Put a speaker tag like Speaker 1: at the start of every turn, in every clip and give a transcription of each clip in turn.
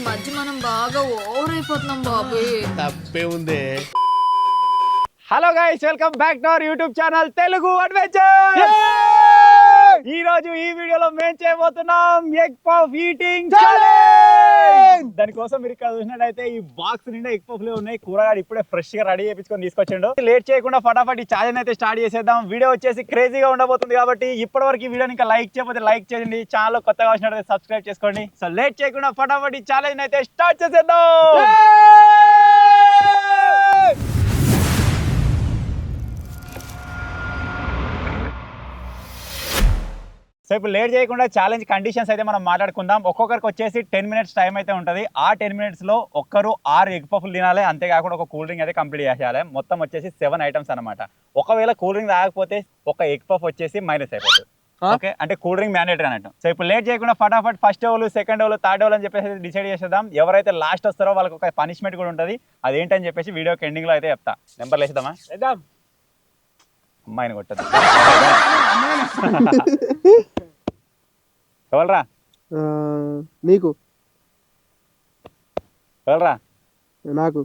Speaker 1: మధ్య మనం బాగా ఓవర్ అయిపోతున్నాం బాబు.
Speaker 2: తప్పే ఉంది.
Speaker 3: Hello guys, welcome back to our YouTube channel Telugu adventure. ఈ రోజు ఈ వీడియోలో మేము చేయబోతున్నాం ఎగ్ పఫ్ ఈటింగ్ ఛాలెంజ్. దానికోసం మీరు ఇక్కడ చూసినట్టయితే ఈ బాక్స్ నిండా ఎగ్ పఫ్లు ఉన్నాయి. కూరగాయలు ఇప్పుడే ఫ్రెష్ గా రెడీ చేయించుకొని తీసుకొచ్చిండు. లేట్ చేయకుండా ఫటాఫట్ ఈ ఛాలెంజ్ అయితే స్టార్ట్ చేసేద్దాం. వీడియో వచ్చేసి క్రేజీగా ఉండబోతుంది కాబట్టి ఇప్పటివరకు ఈ వీడియోని ఇంకా లైక్ చేయకపోతే లైక్ చేయండి. ఛానల్ కొత్తగా వచ్చినట్టయితే సబ్స్క్రైబ్ చేసుకోండి. సో లేట్ చేయకుండా ఫటాఫట్ ఈ ఛాలెంజ్ అయితే స్టార్ట్ చేసేద్దాం. సో ఇప్పుడు లేట్ చేయకుండా ఛాలెంజ్ కండిషన్స్ అయితే మనం మాట్లాడుకుందాం. ఒక్కొక్కరికి వచ్చేసి 10 మినిట్స్ టైం అయితే ఉంటుంది. ఆ 10 మినిట్స్లో ఒక్కరు 6 ఎగ్ పఫ్లు తినాలి. అంతేకాకుండా ఒక కూల్ డ్రింక్ అయితే కంప్లీట్ చేసేయాలి. మొత్తం వచ్చేసి 7 ఐటమ్స్ అనమాట. ఒకవేళ కూల్ డ్రింక్ తాగకపోతే ఒక ఎగ్ పఫ్ వచ్చేసి మైనస్ అయిపోతుంది. ఓకే, అంటే కూల్ డ్రింక్ మ్యాండేటరీ అన్నట్టు. సో ఇప్పుడు లేట్ చేయకుండా ఫటాఫట్ first over, second over, third over అని చెప్పేసి డిసైడ్ చేసేద్దాం. ఎవరైతే లాస్ట్ వస్తారో వాళ్ళకి ఒక పనిష్మెంట్ కూడా ఉంటుంది. అదేంటని చెప్పేసి వీడియోకి ఎండింగ్లో అయితే చెప్తా. నెంబర్లు వేసేద్దామా? అమ్మాయిని కొట్టదు. ఎవరా
Speaker 4: నీకు?
Speaker 3: ఎవరా
Speaker 4: నాకు?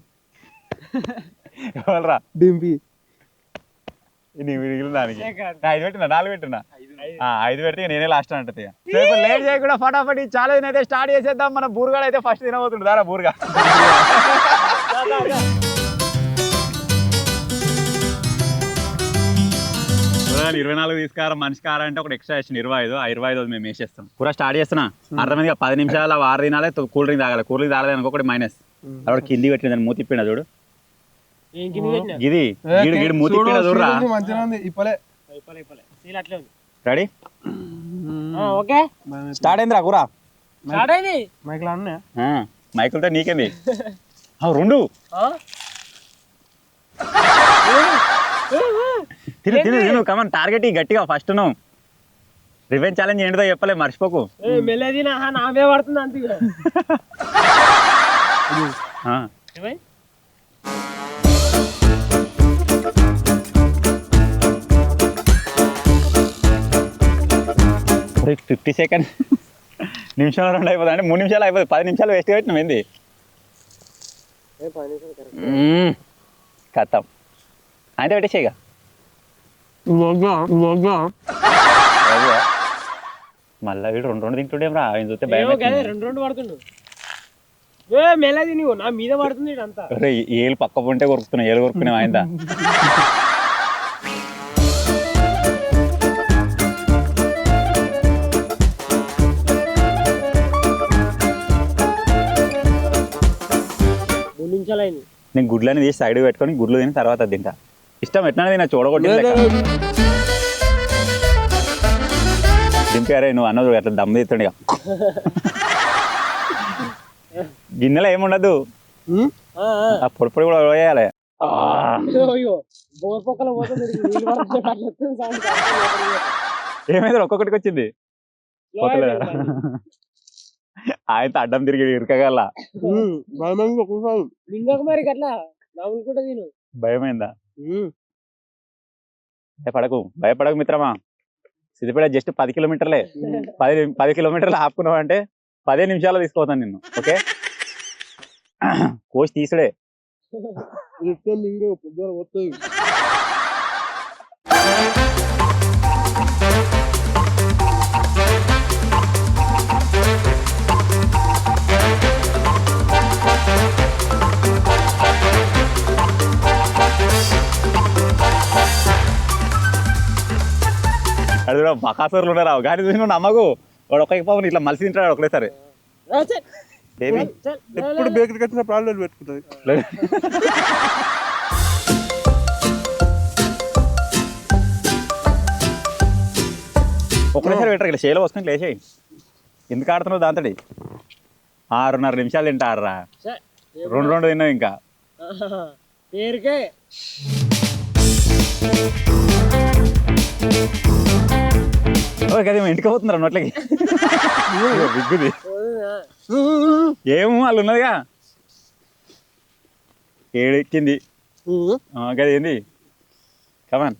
Speaker 3: ఎవరా
Speaker 4: డింపి.
Speaker 3: నీకు మిగిలిన దానికి 5 పెట్టినా, 4 పెట్టినా, 5 పెడితే నేనే లాస్ట్ అంటది. సో ఇప్పుడు లేట్ చేయకుండా ఫటాఫట్ ఈ ఛాలెంజ్ అయితే స్టార్ట్ చేసేద్దాం. మన బూరుగాడు అయితే ఫస్ట్ తినబోతుండు. దారా బూరుగా 24 తీసుకురా. మనిషి కారా అంటే ఒకటి ఎక్స్ట్రా వేసిన 25 మేము వేసేస్తాం. కూర స్టార్ట్ చేస్తున్నా. అర్థమైంది. 10 నిమిషాలు 6 తినాలి. కూల్ డ్రింక్ తాగాలి. కూల్ డ్రింక్ తాగలేదు అనుకోకటి మైనస్. అక్కడ కింది పెట్టిన దాన్ని మూతి తిప్పిన చూడు. ఇది మూతి తిప్పిన చూడరా. రెడీ? స్టార్ట్ అయిందిరా కూర. మైకులతో నీకేంది? 2 తిను కమన్. టార్గెట్ గట్టిగా ఫస్ట్. నువ్వు రివెంజ్ ఛాలెంజ్ ఏంటిదో చెప్పలే, మర్చిపోకు. పడుతుంది. 50 సెకండ్ నిమిషాలు 2 అయిపోతుంది. అంటే 3 నిమిషాలు అయిపోతుంది. 10 నిమిషాలు వేస్ట్ పెట్టినాం. ఏంది కథం అయితే పెట్టేసేగా. మళ్ళా వీడు 2 తింటుండేం రా. ఆయన చూస్తే భయం.
Speaker 5: 2 పడుతుండు. మెల్లది నువ్వు నా మీద పడుతుంది. అంతా
Speaker 3: ఏళ్ళు పక్క ఉంటే కొరుకుతున్నావు. ఏళ్ళు కొరుకునేవా ఆయన? నేను గుడ్లని తీసి సైడ్ పెట్టుకొని గుడ్లు తిని తర్వాత తింటా. ఇష్టం ఎట్లా తిన్నా చూడగొట్టి దింపారే. నువ్వు అన్నది అట్లా దమ్ము తీస్తుండే. గిన్నెలో ఏముండదు. ఆ పొడి పొడి కూడా వేయాలి. ఏమైంది? ఒక్కొక్కటికి వచ్చింది. ఆయన అడ్డం తిరిగి ఇరకగల భయమైందా? భయపడకు మిత్రమా. సిద్దిపేట జస్ట్ 10 కిలోమీటర్లే. 10 కిలోమీటర్లు ఆపుకున్నావు అంటే 15 నిమిషాలు తీసుకోతాను నిన్ను. ఓకే, కోచ్ తీసుడే. అది కూడా బకాసూర్లు ఉన్నారావు కానీ చూసి నువ్వు నమ్మకు. వాడు ఒక పాపం ఇట్లా మలిసి తింటాడు ఒకలేసారి.
Speaker 4: ఎప్పుడు బేకరీ కట్టిన ప్రాబ్లం పెట్టుకుంటుంది.
Speaker 3: ఒకటేసారి పెట్టరు. ఇట్లా చేలో వస్తుంది లేచేయి. ఎందుకు ఆడుతున్నావు దాంతో? 6.5 నిమిషాలు తింటారా. 2 తిన్నావు ఇంకా. ఓకే, అది ఇంటికి పోతుందిరా నోట్లకి. బిగ్గుది ఏమో వాళ్ళు ఉన్నదిగా. 7 ఎక్కింది. అది ఏంది? కమాన్.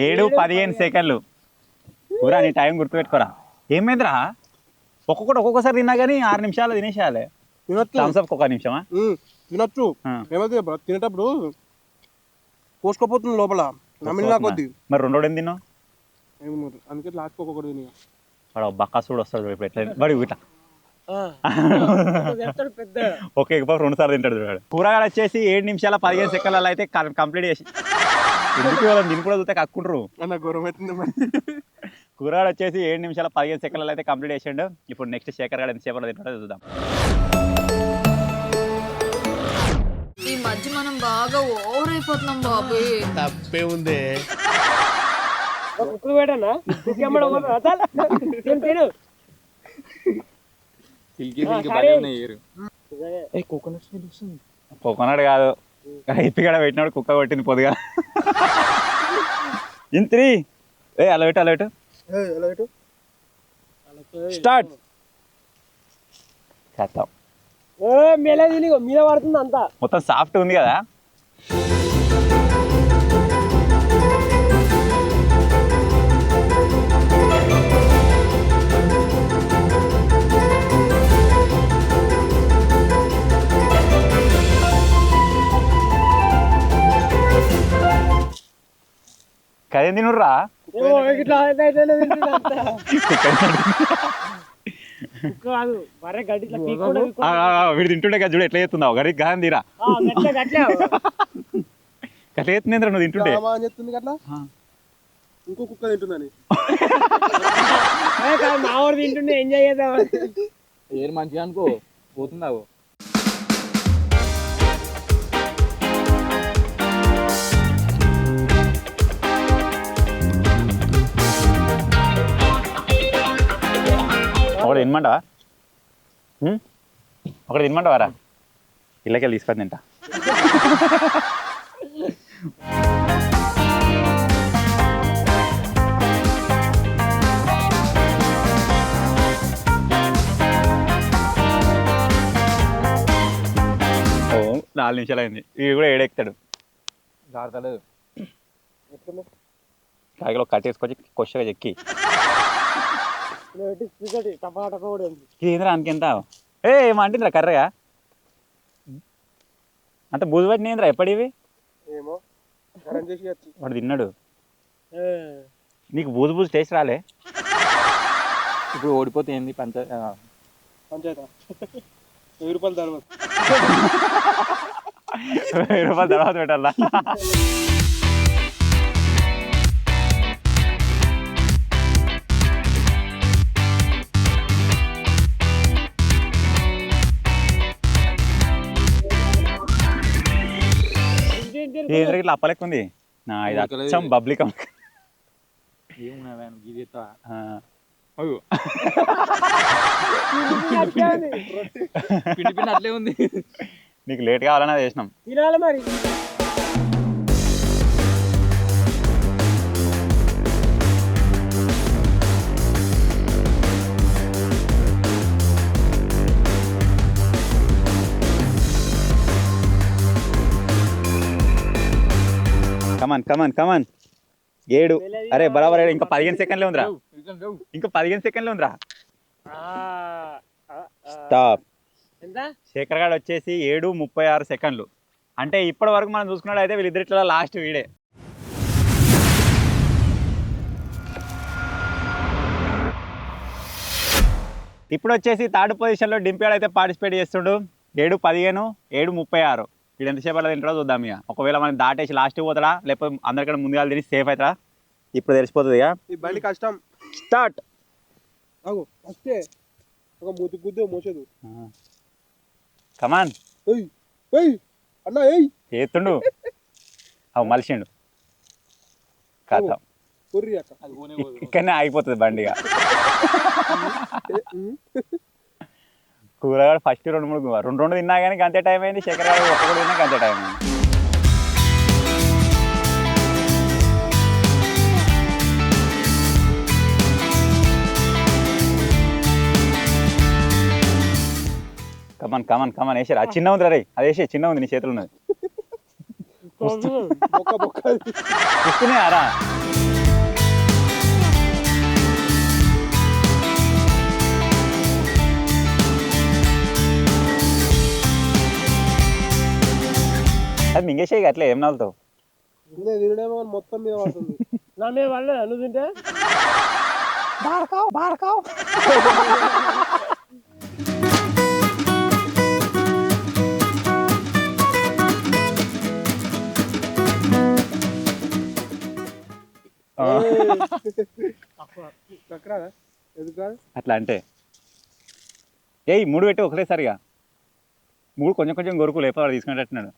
Speaker 3: 7:15 సెకండ్లు. పూరా నీ టైం గుర్తుపెట్టుకోరా. ఏమైందిరా ఒక్కొక్కసారి తిన్నా కానీ 6 నిమిషాలు తినేసేయాలి.
Speaker 4: తినొచ్చు
Speaker 3: థమ్స్అప్ ఒక నిమిషమా?
Speaker 4: తినొచ్చు. ఏమైతే తినేటప్పుడు కోసుకోపోతుంది లోపల నమిలినా కొద్ది.
Speaker 3: మరి 2 ఏం తిన్నావు?
Speaker 4: అందుకే లాస్ట్ ఒక్కొక్కటి తిని
Speaker 3: వాడు బక్కాసుడు వస్తాడు ఇప్పుడు ఎట్లా వాడు ఇట్లా ఒక ఎగ్ పఫ్ 2 సార్లు తింటాడు వాడు. కూరగాయలు వచ్చేసి 7 నిమిషాల 15 సెకండ్లలో అయితే కంప్లీట్ చేసి ఎందుకు వాళ్ళని దీన్ని కూడా చూస్తే కక్కుంటారు.
Speaker 4: గౌరవం అవుతుంది.
Speaker 3: కూరగాయలు వచ్చేసి 7 నిమిషాల 15 సెకండ్లలో అయితే కంప్లీట్ చేసిండు. ఇప్పుడు నెక్స్ట్ శేఖర్ గారు ఎంతసేపట్లో తింటాడో చూద్దాం.
Speaker 1: ఈ మధ్య మనం బాగా ఓవర్ అయిపోతున్నాం బాబోయ్.
Speaker 2: తప్పే ఉంది.
Speaker 5: కుక్కలు పెట్టనా తిను.
Speaker 3: కోకోనట్ కాదు ఇప్పిగడ పెట్టినాడు కుక్క కొట్టింది పొద్దుగా. ఇంత్రి అలా పెట్టు స్టార్ట్ చేస్తాం.
Speaker 5: మెలది మీద పడుతుంది అంతా
Speaker 3: మొత్తం సాఫ్ట్ ఉంది కదా. కదేం తినుర్రా వీడు తింటుండే కదా చూడు ఎట్లా చేస్తున్నావు గడి గాని తీరా గట్లా చేస్తుందిరా నువ్వు తింటుంటే.
Speaker 4: ఇంకో కుక్క తింటుందని
Speaker 5: మావాడు తింటుండే ఎంజాయ్ చేద్దాం.
Speaker 2: ఏరు మంచిగా అనుకో పోతుందావు.
Speaker 3: ఒకటి తినమంటావా? ఒకటి తినమంటావారా? ఇళ్ళకెళ్ళి తీసుకొని తింటా. ఓ 4 నిమిషాలు అయింది. ఇవి కూడా ఏడెక్తాడు
Speaker 2: జాగ్రత్తలేదు.
Speaker 3: కాయలో కట్టేసుకొచ్చి కొచ్చగా చెక్కి ఏంద్రా అంకెంత ఏమంటుందిరా కర్రగా అంత బూజు పట్టిన ఏంద్రా ఎప్పటివి వాడు తిన్నాడు. నీకు బూజు టేస్ట్ రాలే.
Speaker 2: ఇప్పుడు ఓడిపోతే ఏంది పంచాయతీ
Speaker 4: 1000 రూపాయలు తర్వాత
Speaker 3: 1000 రూపాయలు తర్వాత పెట్టాలా? ఇట్లా అప్పలెక్కుంది నా ఇది అచ్చం బబ్లిక్
Speaker 2: పిండి పిండి అట్లే ఉంది.
Speaker 3: నీకు లేట్ కావాలన్నా చేసినాం.
Speaker 5: తినాలి మరి.
Speaker 3: కమాన్ 7 అరే బరాబర్ 7 ఇంకా 15 సెకండ్లే ఉందిరా. ఇంకా 15 సెకండ్లే ఉందిరా. స్టాప్. శేఖర్ గారు వచ్చేసి 7:36 సెకండ్లు. అంటే ఇప్పటి వరకు మనం చూసుకున్నట్లయితే వీళ్ళిద్దరిట్లో లాస్ట్ వీడే. ఇప్పుడు వచ్చేసి 3rd పొజిషన్లో డింప్యాడ్ అయితే పార్టిసిపేట్ చేస్తుండు. 7:15 7:36. వీడు ఎంతసేపు అలా తింటాడో చూద్దాం. ఇక ఒకవేళ మనం దాటేసి లాస్ట్ పోతాడా లేకపోతే అందరికన్నా ముందుగా తిని సేఫ్ అవుతాడా ఇప్పుడు తెలిసిపోతుంది. ఇక
Speaker 4: ఈ బండి కష్టం.
Speaker 3: స్టార్ట్.
Speaker 4: ఫస్టే ఒక మూతి గుద్దు మోసేదు.
Speaker 3: కమాన్
Speaker 4: అన్న
Speaker 3: చేస్తుండు. అవు మలిసిండు కథ ఇక్కడనే ఆగిపోతుంది బండిగా. కూరగాయలు ఫస్ట్ 2-3 తిన్నా కానీ అంతే టైం అయింది. శేఖర్ గారు ఒక్కడు తిన్నా అంతే టైం అయింది. కమాన్ వేసారు. అది చిన్న ఉంది రే, అది వేసే చిన్న ఉంది నీ చేతులు ఉన్నది. మింగేసేయి అట్లా ఏం నవ్వుతావు
Speaker 4: తినడేమో మొత్తం మీద పడుతుంది.
Speaker 5: నా మీద వాళ్ళు నువ్వు తింటే
Speaker 3: బారకావు
Speaker 4: కక్కరాదా ఎందుకు కాదు?
Speaker 3: అట్లా అంటే ఏయ్ 3 పెట్టి ఒకటేసారిగా 3 కొంచెం కొంచెం గొరుకు లేపాడు తీసుకునేటట్టున్నాడు.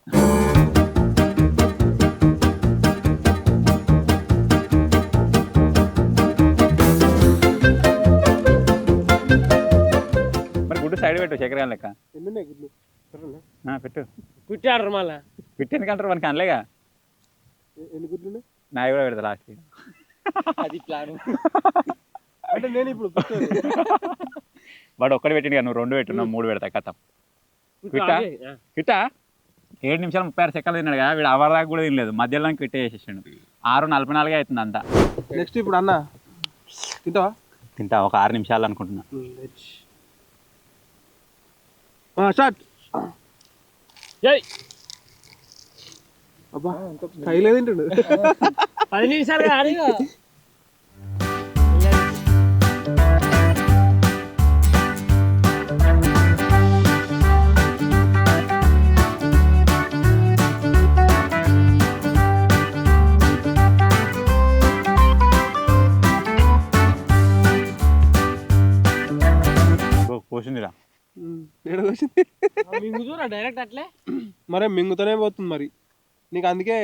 Speaker 3: మరి గుడ్డు సైడ్ పెట్టు చక్కెర లెక్క.
Speaker 4: ఎన్ని ఉన్నాయి గుడ్లు?
Speaker 3: పెట్టు
Speaker 5: కుట్టాడు మళ్ళా.
Speaker 3: పెట్టేందుకంటారు మనకి అనలేగా.
Speaker 4: ఎన్ని గుడ్లు ఉన్నాయి?
Speaker 3: నాయి కూడా పెడతా లాస్ట్.
Speaker 2: అది ప్లాన్.
Speaker 4: అంటే నేను ఇప్పుడు కూర్చోను.
Speaker 3: వాడు ఒక్కటి పెట్టిండు నువ్వు 2 పెట్టున్నావు 3 పెడతా కథం. కిట్టా 7 నిమిషాలు 36 సెకండ్లు తిన్నాడు కదా వీడు అవర్ దాకా కూడా తినలేదు. మధ్యలో కిట్ట చేసేసాడు. 6:44 అవుతుంది అంతా.
Speaker 4: నెక్స్ట్ ఇప్పుడు అన్న తింటావా?
Speaker 3: తింటా ఒక 6 నిమిషాలు అనుకుంటున్నా.
Speaker 4: స్టార్ట్. అబ్బా కైలేదు తింటాడు.
Speaker 5: 10 నిమిషాలు కానీ
Speaker 3: పోసిందిరా
Speaker 5: మింగుతురా డైరెక్ట్ అట్లే.
Speaker 4: మరే మింగుతూనే పోతుంది మరి నీకు, అందుకే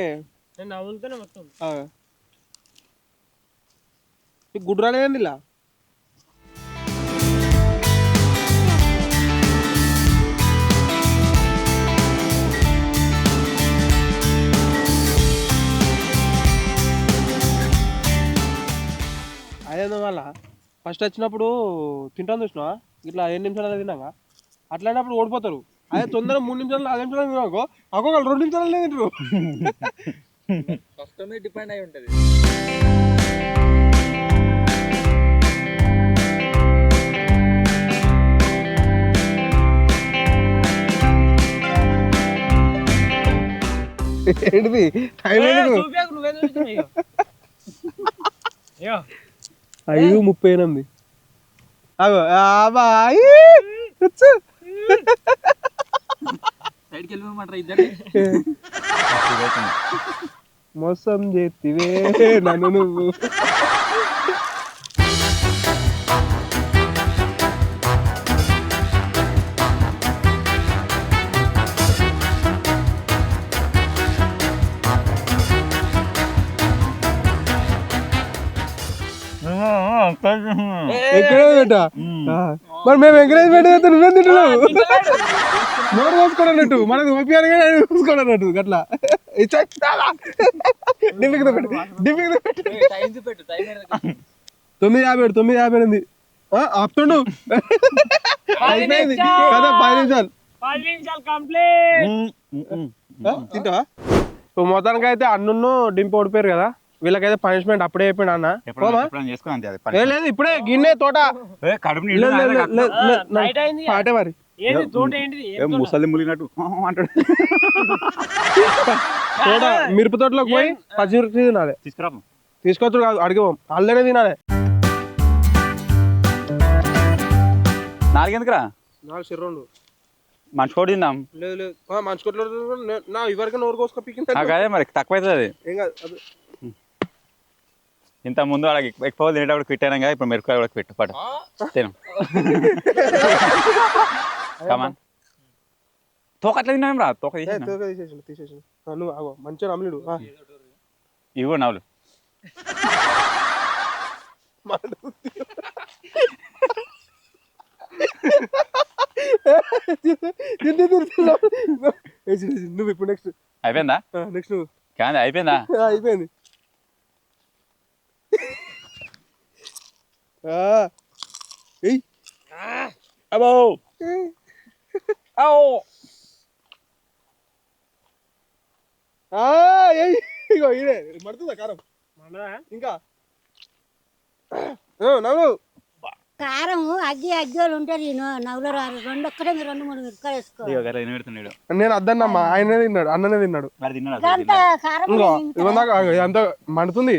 Speaker 5: నేను నవ్వులుతూనే మొత్తం.
Speaker 4: నీకు గుడ్డు రాలేదండి ఇలా. అదేందో మళ్ళా ఫస్ట్ వచ్చినప్పుడు తింటాను చూసినావా ఇట్లా 7 నిమిషాలు తిన్నాక అట్లాంటప్పుడు ఓడిపోతారు. అదే తొందర 3 నిమిషాలు 4 నిమిషాలు తిన్నాకో ఒక్కొక్కరు 2 నిమిషాలు తింటారు.
Speaker 2: కష్టమే డిపెండ్ అయి ఉంటది.
Speaker 4: ఏంటిది టైం 5:38.
Speaker 2: సైడ్కి వెళ్ళిపోమంటారా ఇద్దరు?
Speaker 4: మోసం చేతివే నన్ను నువ్వు. ఎంకరేజ్మెంట్ మరి మేము ఎంకరేజ్మెంట్ అయితే నువ్వేం తింటున్నావు? నోరు పోసుకోవడం అన్నట్టు మనకు ఓపియాలుగా చూసుకోవడం అన్నట్టు అట్లా డిఫిక్ పెట్టు 9:50 ఆపుతుండు. అయిపోయింది కదా 10 నిమిషాలు.
Speaker 5: 10 నిమిషాలు కంప్లీట్.
Speaker 4: తింటావా? మొత్తానికి అయితే అన్ను డింపు ఓడిపోయారు కదా. వీళ్ళకైతే పనిష్మెంట్ అప్పుడే అయిపోయింది అన్న. లేదు ఇప్పుడే గిన్నె తోట పాటే మరి
Speaker 3: ముసలి ములినట్టు అంటాడు.
Speaker 4: తోట మిరప తోటలోకి పోయి పచ్చిమిరప తినాలి. తీసుకొచ్చు కాదు అడిగిపోం అల్లనే తినాలి.
Speaker 3: 4 ఎందుకురా?
Speaker 4: 4 చెర్రోండు
Speaker 3: మంచి కోడి తిందాం.
Speaker 4: లేదు లేదు మంచి కొట్లు నా ఇవరకు నోరు కోసుకొని పీకింది.
Speaker 3: అదే మరి తక్కువ అవుతుంది అది.
Speaker 4: ఏం కాదు.
Speaker 3: ఇంత ముందు అలా ఎక్కువ తినేటప్పుడు పెట్టాను కదా, ఇప్పుడు మిరపకాయ కూడా పెట్టు పట్టు తినం. కమాన్ తోక అట్లా తిన్నాం రా. తోక
Speaker 4: తీసేసి నువ్వు ఆగో మంచిగా నమ్ముడు
Speaker 3: ఇవ్వు నవ్వులు.
Speaker 4: నువ్వు ఇప్పుడు నెక్స్ట్
Speaker 3: అయిపోయిందా?
Speaker 4: నెక్స్ట్ నువ్వు
Speaker 3: కాదు అయిపోయిందా?
Speaker 4: అయిపోయింది.
Speaker 3: అబ్బో
Speaker 4: ఇగో ఇదే మడుతుందా కారం ఇంకా నవ్వు
Speaker 6: కారం అగ్గి వాళ్ళు ఉంటుంది నవ్వులో రారు రెండు ఒక్కటే మీరు 2-3 మిరపకాయలు వేసుకో
Speaker 3: ఇదిగో గట్ల తినబెడుతున్నాడు.
Speaker 4: నేను అద్దన్నమ్మా ఆయనే తిన్నాడు అన్ననే తిన్నాడు
Speaker 3: మరి తిన్నాడు
Speaker 6: అంత కారం
Speaker 4: ఇంకో ఇవందాక అంత మండుతుంది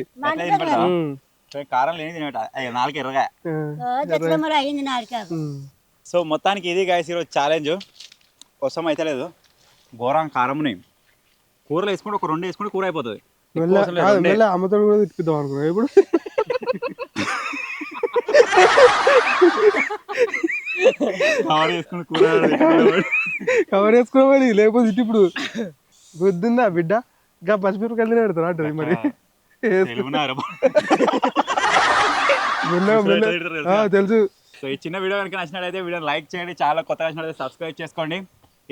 Speaker 3: కారం లేని తినబెట్ట నాలుగు ఎర్రగా.
Speaker 6: తెచ్చమలు అయింది నాడికాకు
Speaker 3: సో మొత్తానికి ఇది గాయస్ ఈరోజు ఛాలెంజ్ కోసం అయితే లేదు. ఘోరం కారం ఉన్నాయి. కూరలో వేసుకుంటే ఒక 2 వేసుకుంటే కూర అయిపోతుంది.
Speaker 4: మెల్ల అమ్మతో కూడా తిప్పిద్దాం అనుకున్నా ఇప్పుడు కవర్ వేసుకోవాలి లేకపోతే ఇటు ఇప్పుడు గుద్దుందా బిడ్డ ఇంకా పచ్చిమిరపకాయలు పెడతారు అంటది మరి తెలుసు.
Speaker 3: సో ఈ చిన్న వీడియో కనుక నచ్చినట్లయితే వీడియో లైక్ చేయండి, చాలా కొత్తగా నచ్చినట్లయితే సబ్స్క్రైబ్ చేసుకోండి.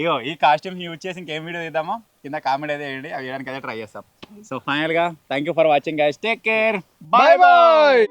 Speaker 3: ఇగో ఈ కాస్ట్యూమ్స్ యూజ్ చేసి ఇంకేం వీడియో తీద్దామో కింద కామెంట్ అయితే వేయండి, అవి వేయడానికి అయితే ట్రై చేస్తాం. సో ఫైనల్ గా thank you for watching guys, take care,
Speaker 4: bye bye.